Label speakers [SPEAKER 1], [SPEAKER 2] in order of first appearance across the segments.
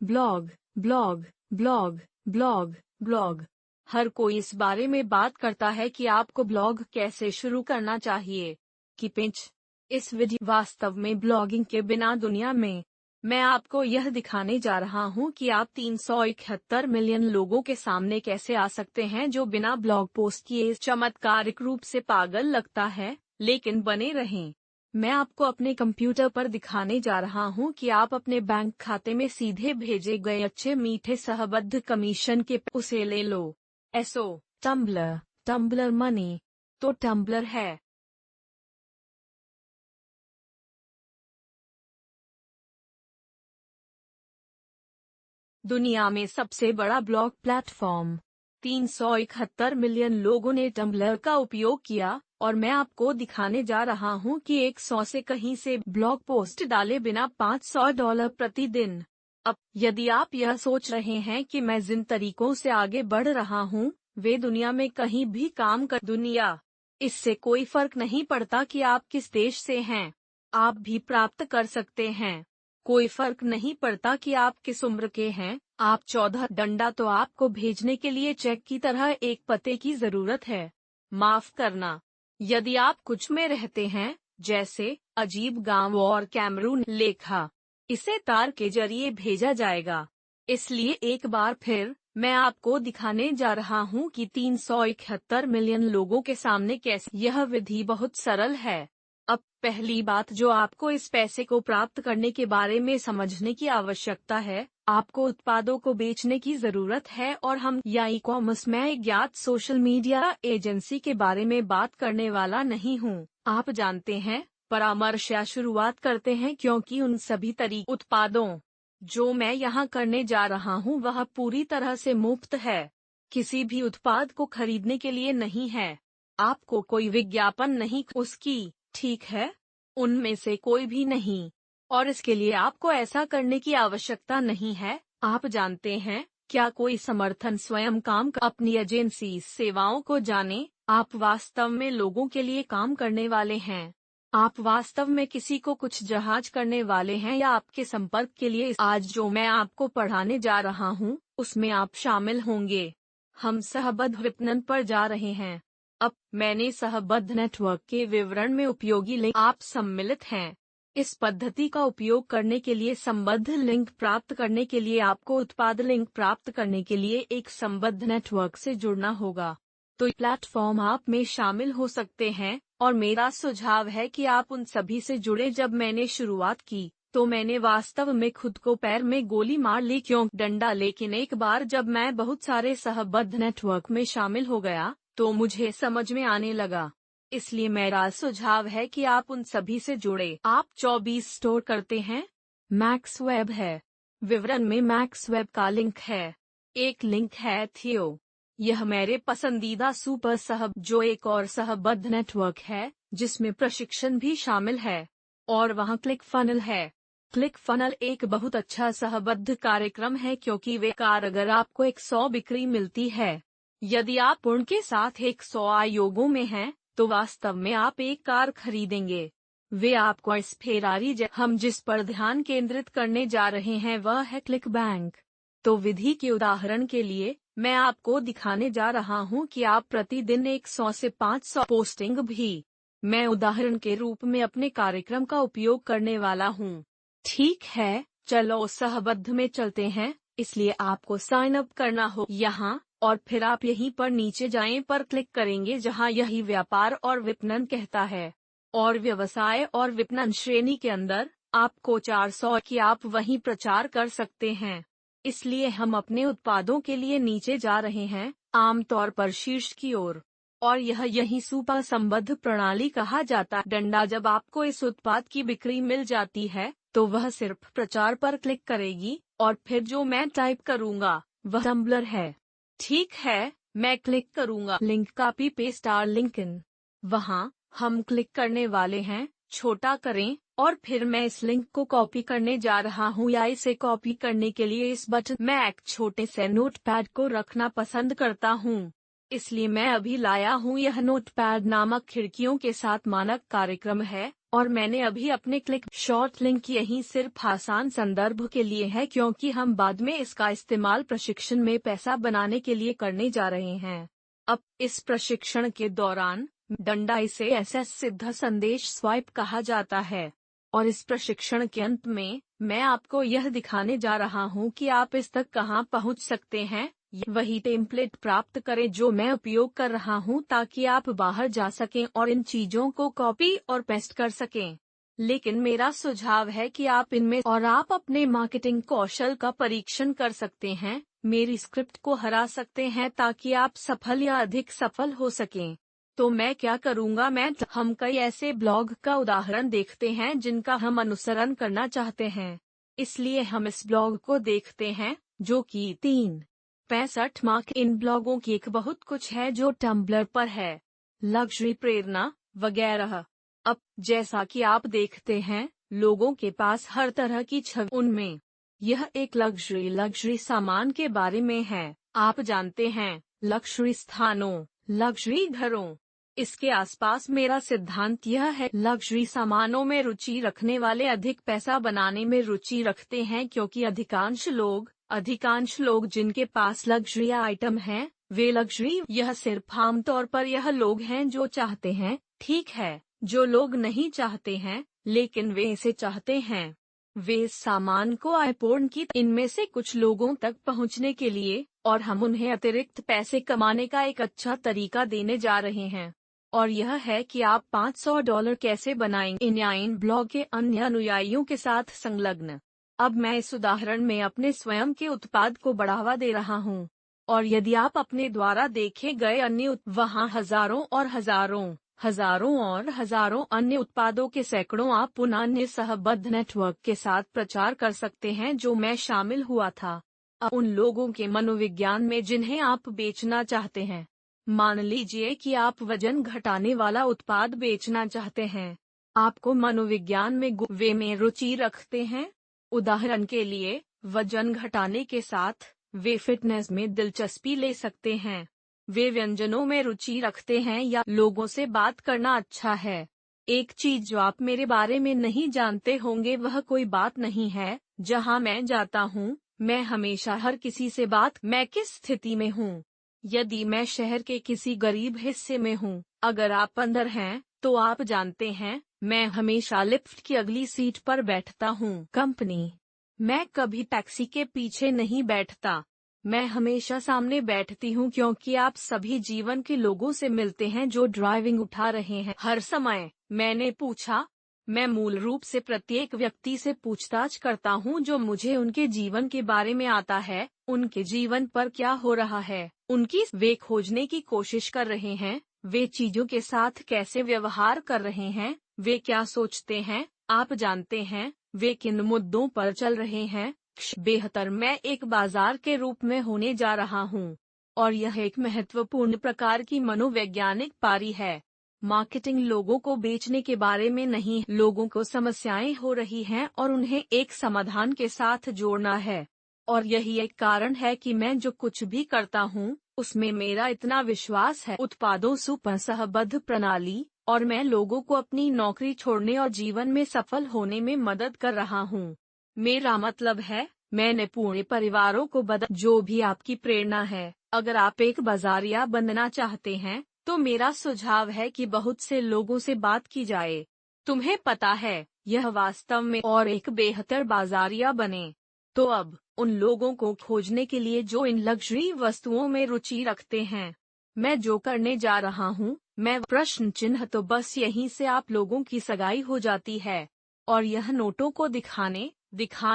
[SPEAKER 1] Blog, blog, blog, blog, blog. हर कोई इस बारे में बात करता है कि आपको ब्लॉग कैसे शुरू करना चाहिए। की पिंच। इस वीडियो वास्तव में ब्लॉगिंग के बिना दुनिया में मैं आपको यह दिखाने जा रहा हूं कि आप 371 मिलियन लोगों के सामने कैसे आ सकते हैं जो बिना ब्लॉग पोस्ट किए चमत्कारिक रूप से पागल लगता है, लेकिन बने रहें। मैं आपको अपने कंप्यूटर पर दिखाने जा रहा हूं कि आप अपने बैंक खाते में सीधे भेजे गए अच्छे मीठे सहबद्ध कमीशन के उसे ले लो। एसओ टम्बलर, टम्बलर मनी तो टम्बलर है। दुनिया में सबसे बड़ा ब्लॉग प्लेटफॉर्म। 371 मिलियन लोगों ने टम्बलर का उपयोग किया और मैं आपको दिखाने जा रहा हूं कि 100 से कहीं से ब्लॉग पोस्ट डाले बिना $500 प्रतिदिन। अब यदि आप यह सोच रहे हैं कि मैं जिन तरीकों से आगे बढ़ रहा हूं, वे दुनिया में कहीं भी काम कर दुनिया, इससे कोई फर्क नहीं पड़ता कि आप किस देश से हैं, आप भी प्राप्त कर सकते हैं। कोई फर्क नहीं पड़ता कि आप किस उम्र के हैं, आप 14 डंडा तो आपको भेजने के लिए चेक की तरह एक पते की जरूरत है। माफ करना, यदि आप कुछ में रहते हैं, जैसे अजीब गांव और कैमरून लेखा, इसे तार के जरिए भेजा जाएगा। इसलिए एक बार फिर मैं आपको दिखाने जा रहा हूं कि 371 मिलियन लोगों के सामने कैसे यह विधि बहुत सरल है। अब पहली बात जो आपको इस पैसे को प्राप्त करने के बारे में समझने की आवश्यकता है, आपको उत्पादों को बेचने की जरूरत है और हम या ई कॉमर्स में एक ज्ञात सोशल मीडिया एजेंसी के बारे में बात करने वाला नहीं हूँ। आप जानते हैं, परामर्श या शुरुआत करते हैं क्योंकि उन सभी उत्पादों जो मैं यहाँ करने जा रहा हूँ वह पूरी तरह से मुफ्त है। किसी भी उत्पाद को खरीदने के लिए नहीं है। आपको कोई विज्ञापन नहीं उसकी, ठीक है, उनमें से कोई भी नहीं। और इसके लिए आपको ऐसा करने की आवश्यकता नहीं है। आप जानते हैं, क्या कोई समर्थन स्वयं काम अपनी एजेंसी सेवाओं को जाने, आप वास्तव में लोगों के लिए काम करने वाले हैं। आप वास्तव में किसी को कुछ जहाज करने वाले हैं या आपके संपर्क के लिए आज जो मैं आपको पढ़ाने जा रहा हूँ, उसमें आप शामिल होंगे। हम सहबद्ध विपणन पर जा रहे हैं। अब मैंने सहबद्ध नेटवर्क के विवरण में उपयोगी लिंक आप सम्मिलित हैं। इस पद्धति का उपयोग करने के लिए संबद्ध लिंक प्राप्त करने के लिए आपको उत्पाद लिंक प्राप्त करने के लिए एक संबद्ध नेटवर्क से जुड़ना होगा। तो प्लेटफॉर्म आप में शामिल हो सकते हैं और मेरा सुझाव है कि आप उन सभी से जुड़े। जब मैंने शुरुआत की तो मैंने वास्तव में खुद को पैर में गोली मार ली क्यों डंडा, लेकिन एक बार जब मैं बहुत सारे सहबद्ध नेटवर्क में शामिल हो गया तो मुझे समझ में आने लगा। इसलिए मेरा सुझाव है कि आप उन सभी से जुड़े। आप 24 स्टोर करते हैं, मैक्स वेब है। विवरण में मैक्स वेब का लिंक है। एक लिंक है थियो। यह मेरे पसंदीदा सुपर सहब जो एक और सहबद्ध नेटवर्क है जिसमें प्रशिक्षण भी शामिल है। और वहाँ क्लिक फनल है। क्लिक फनल एक बहुत अच्छा सहबद्ध कार्यक्रम है क्योंकि वे कार अगर आपको 100 बिक्री मिलती है, यदि आप उनके साथ 100 आयोगों में हैं, तो वास्तव में आप एक कार खरीदेंगे। वे आपको इस फेरारी हम जिस पर ध्यान केंद्रित करने जा रहे हैं वह है क्लिक बैंक। तो विधि के उदाहरण के लिए मैं आपको दिखाने जा रहा हूं कि आप प्रतिदिन 100 से 500 पोस्टिंग भी। मैं उदाहरण के रूप में अपने कार्यक्रम का उपयोग करने वाला हूं। ठीक है, चलो सहबद्ध में चलते हैं। इसलिए आपको साइन अप करना हो यहाँ, और फिर आप यहीं पर नीचे जाएं पर क्लिक करेंगे जहां यही व्यापार और विपणन कहता है। और व्यवसाय और विपणन श्रेणी के अंदर आपको 400 की आप वहीं प्रचार कर सकते हैं। इसलिए हम अपने उत्पादों के लिए नीचे जा रहे हैं, आमतौर पर शीर्ष की ओर। और यह यही सुपर संबद्ध प्रणाली कहा जाता है। डंडा, जब आपको इस उत्पाद की बिक्री मिल जाती है तो वह सिर्फ प्रचार पर क्लिक करेगी और फिर जो मैं टाइप करूंगा वह टम्बलर है। ठीक है, मैं क्लिक करूंगा लिंक कॉपी पेस्ट आर लिंकन। वहां हम क्लिक करने वाले हैं, छोटा करें और फिर मैं इस लिंक को कॉपी करने जा रहा हूं या इसे कॉपी करने के लिए इस बटन मैं एक छोटे से नोटपैड को रखना पसंद करता हूं। इसलिए मैं अभी लाया हूं। यह नोटपैड नामक खिड़कियों के साथ मानक कार्यक्रम है और मैंने अभी अपने क्लिक शॉर्ट लिंक यहीं सिर्फ आसान संदर्भ के लिए है, क्योंकि हम बाद में इसका इस्तेमाल प्रशिक्षण में पैसा बनाने के लिए करने जा रहे हैं। अब इस प्रशिक्षण के दौरान डंडा, इसे एसएस सिद्ध संदेश स्वाइप कहा जाता है, और इस प्रशिक्षण के अंत में मैं आपको यह दिखाने जा रहा हूं कि आप इस तक कहां पहुंच सकते हैं। वही टेम्पलेट प्राप्त करें जो मैं उपयोग कर रहा हूं, ताकि आप बाहर जा सकें और इन चीजों को कॉपी और पेस्ट कर सकें। लेकिन मेरा सुझाव है कि आप इनमें और आप अपने मार्केटिंग कौशल का परीक्षण कर सकते हैं, मेरी स्क्रिप्ट को हरा सकते हैं, ताकि आप सफल या अधिक सफल हो सकें। तो मैं क्या करूंगा, हम कई ऐसे ब्लॉग का उदाहरण देखते हैं जिनका हम अनुसरण करना चाहते हैं। इसलिए हम इस ब्लॉग को देखते हैं जो कि 365 मार्क इन ब्लॉगों की एक बहुत कुछ है जो टम्बलर पर है, लग्जरी, प्रेरणा वगैरह। अब जैसा कि आप देखते हैं, लोगों के पास हर तरह की छवि उनमें। यह एक लग्जरी सामान के बारे में है। आप जानते हैं, लग्जरी स्थानों, लग्जरी घरों। इसके आसपास मेरा सिद्धांत यह है, लग्जरी सामानों में रुचि रखने वाले अधिक पैसा बनाने में रुचि रखते हैं, क्योंकि अधिकांश लोग जिनके पास लग्जरी आइटम हैं, वे लग्जरी। यह सिर्फ आमतौर पर यह लोग हैं जो चाहते हैं, ठीक है, जो लोग नहीं चाहते हैं लेकिन वे इसे चाहते हैं। वे इस सामान को आयपूर्ण की इनमें से कुछ लोगों तक पहुंचने के लिए, और हम उन्हें अतिरिक्त पैसे कमाने का एक अच्छा तरीका देने जा रहे हैं। और यह है कि आप $500 कैसे बनाएंगे इन ब्लॉग के अन्य अनुयायियों के साथ संलग्न। अब मैं इस उदाहरण में अपने स्वयं के उत्पाद को बढ़ावा दे रहा हूं, और यदि आप अपने द्वारा देखे गए अन्य वहां हजारों अन्य उत्पादों के सैकड़ों, आप उन अन्य सहबद्ध नेटवर्क के साथ प्रचार कर सकते हैं जो मैं शामिल हुआ था, उन लोगों के मनोविज्ञान में जिन्हें आप बेचना चाहते हैं। मान लीजिए कि आप वजन घटाने वाला उत्पाद बेचना चाहते हैं। आपको मनोविज्ञान में वे में रुचि रखते हैं। उदाहरण के लिए, वजन घटाने के साथ वे फिटनेस में दिलचस्पी ले सकते हैं। वे व्यंजनों में रुचि रखते हैं या लोगों से बात करना अच्छा है। एक चीज जो आप मेरे बारे में नहीं जानते होंगे वह कोई बात नहीं है, जहां मैं जाता हूं, मैं हमेशा हर किसी से मैं किस स्थिति में हूं। यदि मैं शहर के किसी गरीब हिस्से में हूं, अगर आप अंदर हैं, तो आप जानते हैं, मैं हमेशा लिफ्ट की अगली सीट पर बैठता हूं। कंपनी, मैं कभी टैक्सी के पीछे नहीं बैठता। मैं हमेशा सामने बैठती हूँ, क्योंकि आप सभी जीवन के लोगों से मिलते हैं जो ड्राइविंग उठा रहे हैं हर समय। मैंने पूछा, मैं मूल रूप से प्रत्येक व्यक्ति से पूछताछ करता हूँ जो मुझे उनके जीवन के बारे में आता है, उनके जीवन पर क्या हो रहा है, वे खोजने की कोशिश कर रहे हैं, वे चीजों के साथ कैसे व्यवहार कर रहे हैं, वे क्या सोचते हैं, आप जानते हैं, वे किन मुद्दों पर चल रहे हैं। बेहतर, मैं एक बाजार के रूप में होने जा रहा हूँ, और यह एक महत्वपूर्ण प्रकार की मनोवैज्ञानिक पारी है। मार्केटिंग लोगों को बेचने के बारे में नहीं, लोगों को समस्याएं हो रही हैं और उन्हें एक समाधान के साथ जोड़ना है। और यही एक कारण है कि मैं जो कुछ भी करता हूँ, उसमें मेरा इतना विश्वास है। उत्पादों सुपर सहबद्ध प्रणाली, और मैं लोगों को अपनी नौकरी छोड़ने और जीवन में सफल होने में मदद कर रहा हूँ। मेरा मतलब है, मैंने पूरे परिवारों को जो भी आपकी प्रेरणा है, अगर आप एक बाजारिया बनना चाहते हैं, तो मेरा सुझाव है कि बहुत से लोगों से बात की जाए। तुम्हें पता है, यह वास्तव में और एक बेहतर बाजारिया बने। तो अब उन लोगों को खोजने के लिए जो इन लग्जरी वस्तुओं में रुचि रखते हैं, मैं जो करने जा रहा हूँ, मैं प्रश्न चिन्ह, तो बस यहीं से आप लोगों की सगाई हो जाती है। और यह नोटों को दिखाने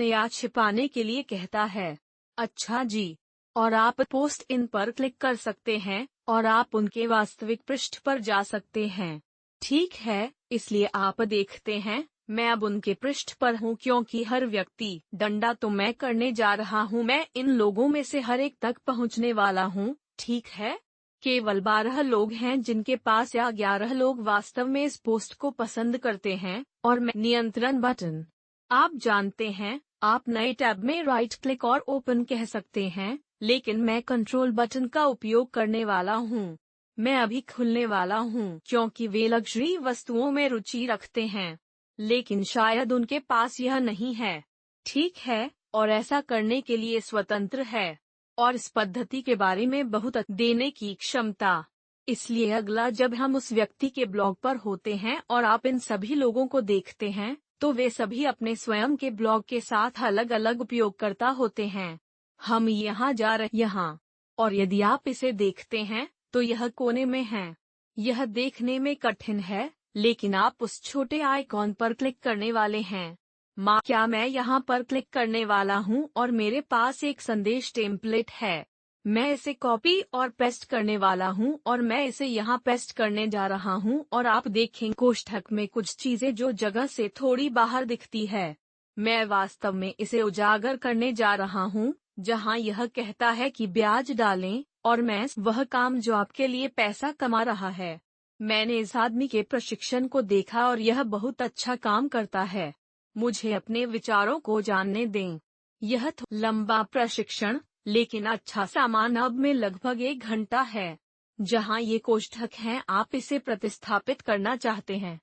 [SPEAKER 1] या छिपाने के लिए कहता है। अच्छा जी। और आप पोस्ट इन पर क्लिक कर सकते हैं और आप उनके वास्तविक पृष्ठ पर जा सकते हैं। ठीक है, इसलिए आप देखते हैं, मैं अब उनके पृष्ठ पर हूँ, क्योंकि हर व्यक्ति डंडा तो मैं करने जा रहा हूँ, मैं इन लोगों में से हर एक तक पहुँचने वाला हूँ। ठीक है, केवल 12 लोग हैं जिनके पास, या 11 लोग वास्तव में इस पोस्ट को पसंद करते हैं। और मैं नियंत्रण बटन, आप जानते हैं, आप नए टैब में राइट क्लिक और ओपन कह सकते हैं, लेकिन मैं कंट्रोल बटन का उपयोग करने वाला हूँ। मैं अभी खुलने वाला हूँ, क्योंकि वे लग्जरी वस्तुओं में रुचि रखते हैं। लेकिन शायद उनके पास यह नहीं है। ठीक है, और ऐसा करने के लिए स्वतंत्र है, और इस पद्धति के बारे में बहुत देने की क्षमता। इसलिए अगला, जब हम उस व्यक्ति के ब्लॉग पर होते हैं और आप इन सभी लोगों को देखते हैं, तो वे सभी अपने स्वयं के ब्लॉग के साथ अलग अलग उपयोगकर्ता होते हैं। हम यहाँ जा रहे यहाँ, और यदि आप इसे देखते हैं तो यह कोने में है। यह देखने में कठिन है, लेकिन आप उस छोटे आइकॉन पर क्लिक करने वाले हैं। क्या मैं यहाँ पर क्लिक करने वाला हूँ और मेरे पास एक संदेश टेम्पलेट है। मैं इसे कॉपी और पेस्ट करने वाला हूँ और मैं इसे यहाँ पेस्ट करने जा रहा हूँ, और आप देखें कोष्ठक में कुछ चीजें जो जगह से थोड़ी बाहर दिखती है। मैं वास्तव में इसे उजागर करने जा रहा हूँ, जहाँ यह कहता है कि ब्याज डालें, और मैं वह काम जो आपके लिए पैसा कमा रहा है। मैंने इस आदमी के प्रशिक्षण को देखा और यह बहुत अच्छा काम करता है। मुझे अपने विचारों को जानने दें। यह लंबा प्रशिक्षण, लेकिन अच्छा सामान अब में लगभग 1 घंटा है। जहां ये कोष्ठक हैं, आप इसे प्रतिस्थापित करना चाहते हैं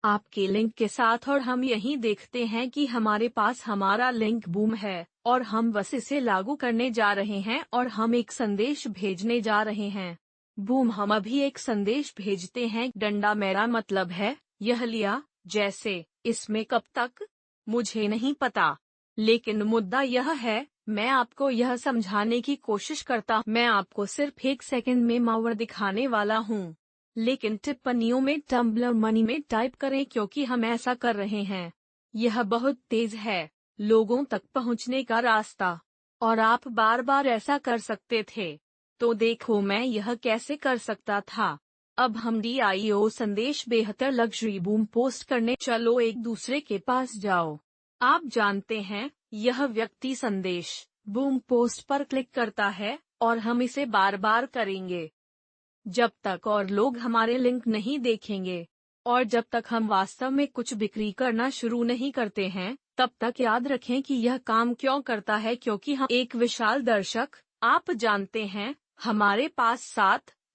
[SPEAKER 1] आपके लिंक के साथ, और हम यही देखते हैं कि हमारे पास हमारा लिंक बूम है, और हम बस इसे लागू करने जा रहे हैं और हम एक संदेश भेजने जा रहे हैं। बूम, हम अभी एक संदेश भेजते हैं। डंडा, मेरा मतलब है यह लिया, जैसे इसमें कब तक मुझे नहीं पता, लेकिन मुद्दा यह है, मैं आपको यह समझाने की कोशिश करता हूँ। मैं आपको सिर्फ 1 सेकंड में माउवर दिखाने वाला हूँ, लेकिन टिप्पणियों में टम्बलर मनी में टाइप करें, क्योंकि हम ऐसा कर रहे हैं। यह बहुत तेज है, लोगों तक पहुँचने का रास्ता, और आप बार बार ऐसा कर सकते थे। तो देखो मैं यह कैसे कर सकता था। अब हम DIO संदेश बेहतर लग्जरी बूम पोस्ट करने। चलो एक दूसरे के पास जाओ। आप जानते हैं, यह व्यक्ति संदेश बूम पोस्ट पर क्लिक करता है, और हम इसे बार बार करेंगे जब तक और लोग हमारे लिंक नहीं देखेंगे, और जब तक हम वास्तव में कुछ बिक्री करना शुरू नहीं करते हैं। तब तक याद रखें कि यह काम क्यों करता है, क्योंकि हम एक विशाल दर्शक, आप जानते हैं, हमारे पास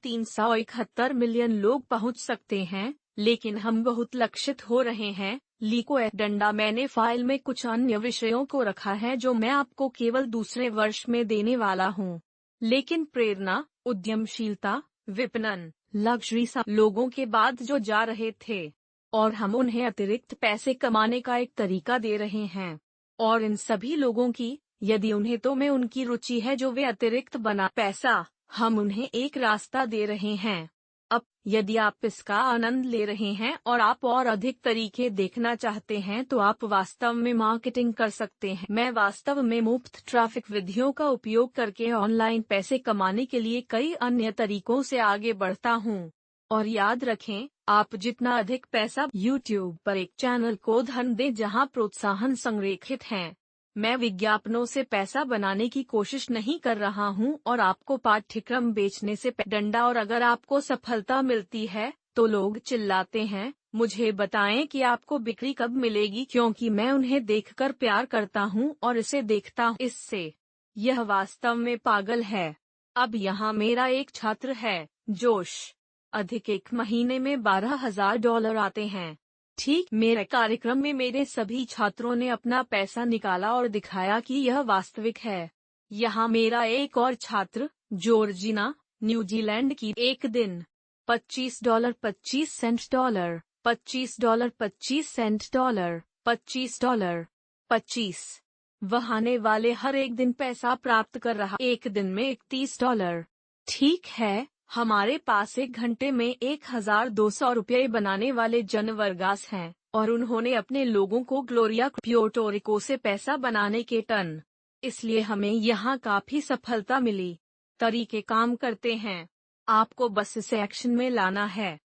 [SPEAKER 1] 371 मिलियन लोग पहुंच सकते हैं, लेकिन हम बहुत लक्षित हो रहे हैं। लिको डंडा, मैंने फाइल में कुछ अन्य विषयों को रखा है जो मैं आपको केवल दूसरे वर्ष में देने वाला हूँ, लेकिन प्रेरणा, उद्यमशीलता, विपणन, लग्जरी सब लोगों के बाद जो जा रहे थे, और हम उन्हें अतिरिक्त पैसे कमाने का एक तरीका दे रहे हैं। और इन सभी लोगों की, यदि उन्हें तो में उनकी रुचि है जो वे अतिरिक्त बना पैसा, हम उन्हें एक रास्ता दे रहे हैं। अब यदि आप इसका आनंद ले रहे हैं और आप और अधिक तरीके देखना चाहते हैं, तो आप वास्तव में मार्केटिंग कर सकते हैं। मैं वास्तव में मुफ्त ट्रैफिक विधियों का उपयोग करके ऑनलाइन पैसे कमाने के लिए कई अन्य तरीकों से आगे बढ़ता हूँ। और याद रखें, आप जितना अधिक पैसा YouTube पर एक चैनल को धन दें जहां प्रोत्साहन संरेखित हैं। मैं विज्ञापनों से पैसा बनाने की कोशिश नहीं कर रहा हूं और आपको पाठ्यक्रम बेचने से डंडा। और अगर आपको सफलता मिलती है तो लोग चिल्लाते हैं, मुझे बताएं कि आपको बिक्री कब मिलेगी, क्योंकि मैं उन्हें देखकर प्यार करता हूं और इसे देखता हूं इससे। यह वास्तव में पागल है। अब यहाँ मेरा एक छात्र है, जोश। अधिक 1 महीने में $12,000 आते हैं। ठीक, मेरे कार्यक्रम में मेरे सभी छात्रों ने अपना पैसा निकाला और दिखाया कि यह वास्तविक है। यहाँ मेरा एक और छात्र, जॉर्जिना, न्यूजीलैंड की, एक दिन $25 25 सेंट $, $25 25 सेंट $, $25 25। वह आने वाले हर एक दिन पैसा प्राप्त कर रहा, एक दिन में $31। ठीक है, हमारे पास 1 घंटे में $1,200 बनाने वाले जनवर्गास हैं, और उन्होंने अपने लोगों को ग्लोरिया प्योर्टो रिको से पैसा बनाने के टन। इसलिए हमें यहाँ काफी सफलता मिली। तरीके काम करते हैं, आपको बस इसे एक्शन में लाना है।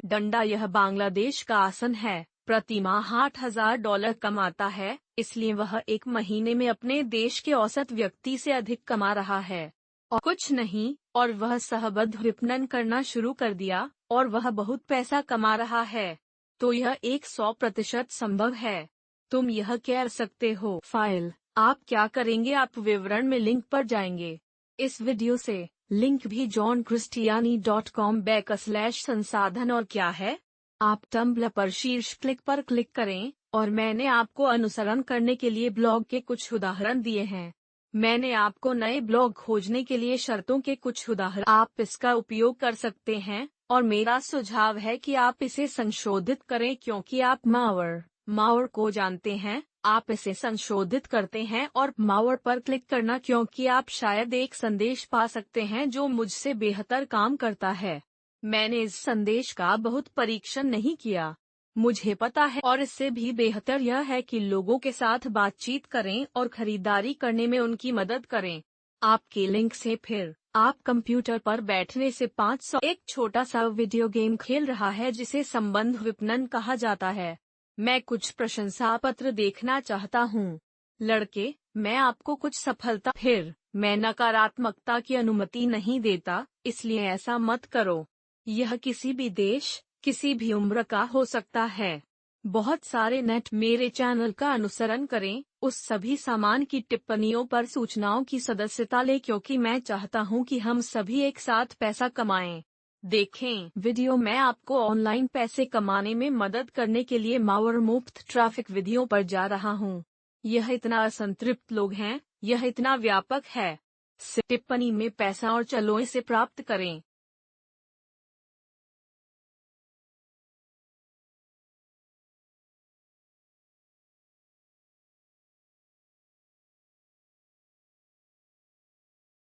[SPEAKER 1] डंडा, यह बांग्लादेश का आसन है, प्रति माह $8,000 कमाता है, इसलिए वह 1 महीने में अपने देश के औसत व्यक्ति से अधिक कमा रहा है और कुछ नहीं। और वह सहबद्ध विपणन करना शुरू कर दिया, और वह बहुत पैसा कमा रहा है। तो यह 100% संभव है। तुम यह कर सकते हो। फाइल, आप क्या करेंगे, आप विवरण में लिंक पर जाएंगे। इस वीडियो से लिंक भी johnchristiani.com/संसाधन। और क्या है, आप टम्बलर पर शीर्ष क्लिक पर क्लिक करें और मैंने आपको अनुसरण करने के लिए ब्लॉग के कुछ उदाहरण दिए हैं। मैंने आपको नए ब्लॉग खोजने के लिए शर्तों के कुछ उदाहरण आप इसका उपयोग कर सकते हैं और मेरा सुझाव है कि आप इसे संशोधित करें क्योंकि आप मावर को जानते हैं। आप इसे संशोधित करते हैं और मावर पर क्लिक करना क्योंकि आप शायद एक संदेश पा सकते हैं जो मुझसे बेहतर काम करता है। मैंने इस संदेश का बहुत परीक्षण नहीं किया, मुझे पता है, और इससे भी बेहतर यह है कि लोगों के साथ बातचीत करें और खरीदारी करने में उनकी मदद करें। आपके लिंक से फिर आप कंप्यूटर पर बैठने से 500 एक छोटा सा वीडियो गेम खेल रहा है जिसे संबंध विपणन कहा जाता है। मैं कुछ प्रशंसा पत्र देखना चाहता हूँ। लड़के, मैं आपको कुछ सफलता। फिर मैं नकारात्मकता की अनुमति नहीं देता, इसलिए ऐसा मत करो। यह किसी भी देश, किसी भी उम्र का हो सकता है। बहुत सारे नेट मेरे चैनल का अनुसरण करें, उस सभी सामान की टिप्पणियों पर सूचनाओं की सदस्यता लें क्योंकि मैं चाहता हूं कि हम सभी एक साथ पैसा कमाएं। देखें वीडियो। मैं आपको ऑनलाइन पैसे कमाने में मदद करने के लिए मावर मुफ्त ट्रैफिक विधियों पर जा रहा हूं। यह इतना असंतृप्त लोग हैं, यह इतना व्यापक है। टिप्पणी में पैसा और चलो इसे प्राप्त करें।